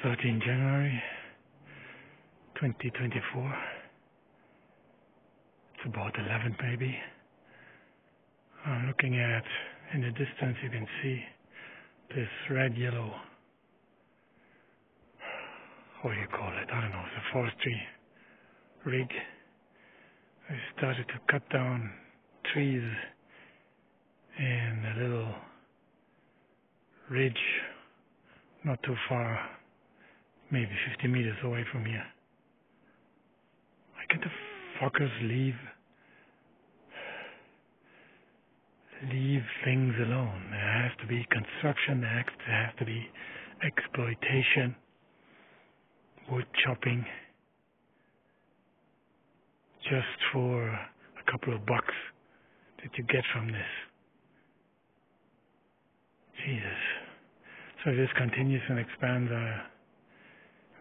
13 January 2024. It's about 11 maybe. I'm looking at, in the distance you can see this red-yellow, what do you call it? I don't know, it's a forestry rig. I started to cut down trees in a little ridge not too far, maybe 50 meters away from here. Why can't the fuckers leave things alone? There has to be construction, there has to be exploitation, wood chopping, just for a couple of bucks that you get from this. Jesus. So if this continues and expands, I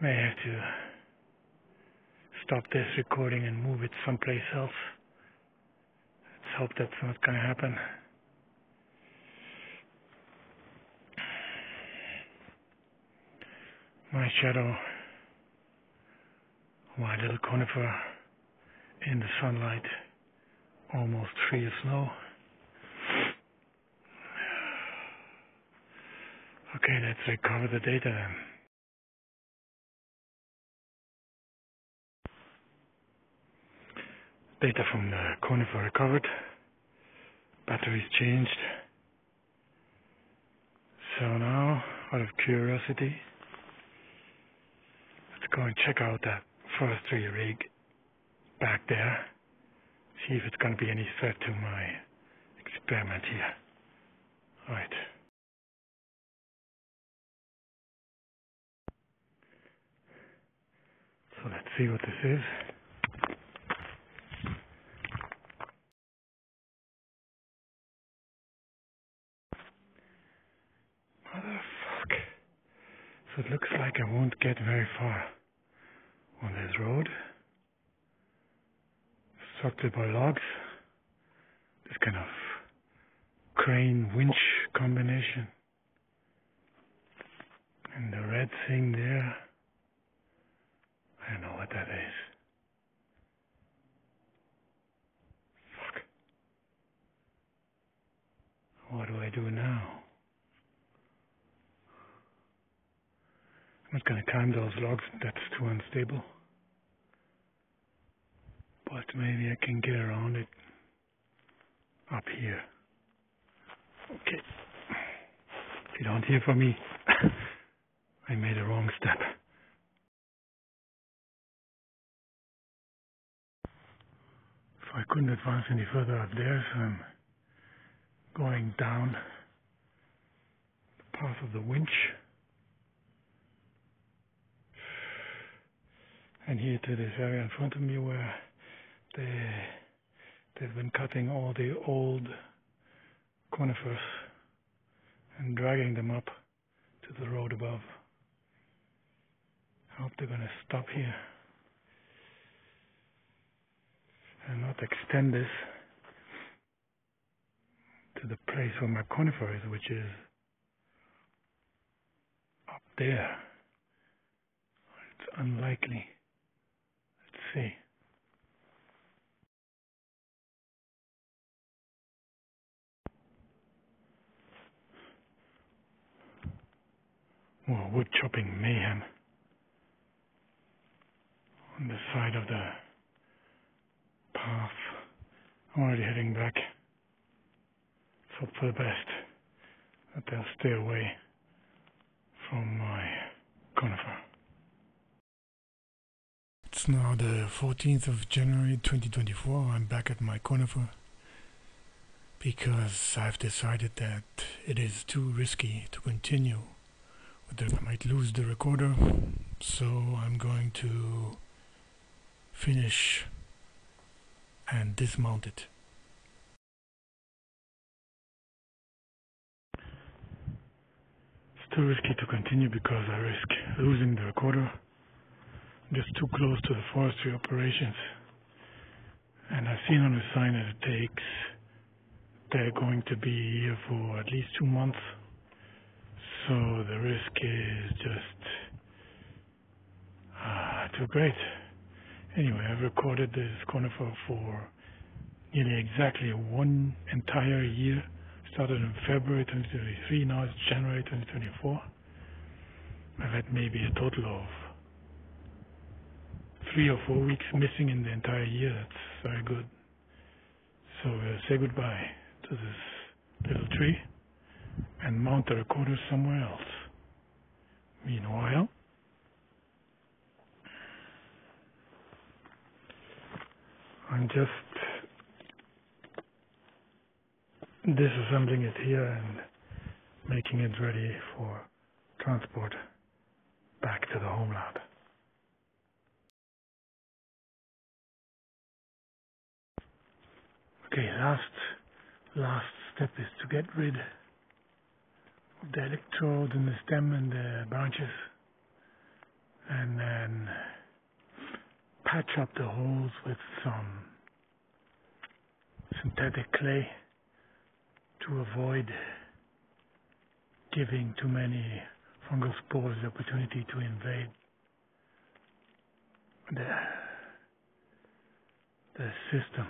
may have to stop this recording and move it someplace else. Let's hope that's not going to happen. My shadow, my little conifer in the sunlight, almost free of snow. Okay, let's recover the data then. Data from the conifer recovered. Batteries changed. So now, out of curiosity, let's go and check out that forestry rig back there. See if it's going to be any threat to my experiment here. Right. So let's see what this is. Motherfuck. So it looks like I won't get very far on this road. Obstructed by logs. This kind of crane winch combination. And the red thing there, I don't know what that is. Fuck. What do I do now? I'm not going to climb those logs, that's too unstable. But maybe I can get around it up here. Okay. If you don't hear from me, I made a wrong step. So I couldn't advance any further up there, so I'm going down the path of the winch. And here to this area in front of me where they've been cutting all the old conifers and dragging them up to the road above. I hope they're going to stop here and not extend this to the place where my conifer is, which is up there. It's unlikely. Let's see. More wood chopping mayhem on the side of the path. I'm already heading back. Let's hope for the best, that they'll stay away from my conifer. It's now the 14th of January 2024. I'm back at my conifer because I've decided that it is too risky to continue. I might lose the recorder, so I'm going to finish and dismount it. It's too risky to continue because I risk losing the recorder. I'm just too close to the forestry operations. And I've seen on the sign that they're going to be here for at least 2 months. So the risk is just too great. Anyway, I've recorded this conifer for nearly exactly one entire year. Started in February 2023, now it's January 2024. I've had maybe a total of 3 or 4 weeks missing in the entire year. That's very good. So we'll say goodbye to this little tree and mount the recorder somewhere else. Meanwhile, I'm just disassembling it here and making it ready for transport back to the home lab. Okay, last step is to get rid of the electrodes in the stem and the branches, and then patch up the holes with some synthetic clay to avoid giving too many fungal spores the opportunity to invade the system.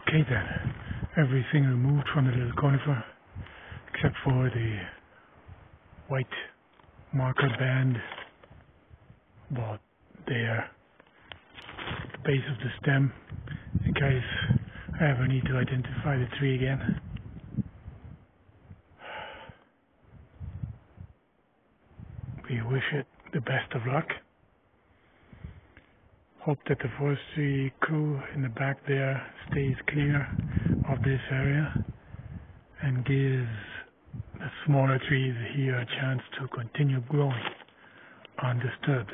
Okay then, everything removed from the little conifer except for the white marker band about there at the base of the stem, in case I ever need to identify the tree again. We wish it the best of luck. Hope that the forestry crew in the back there stays clear of this area and gives the smaller trees here a chance to continue growing undisturbed.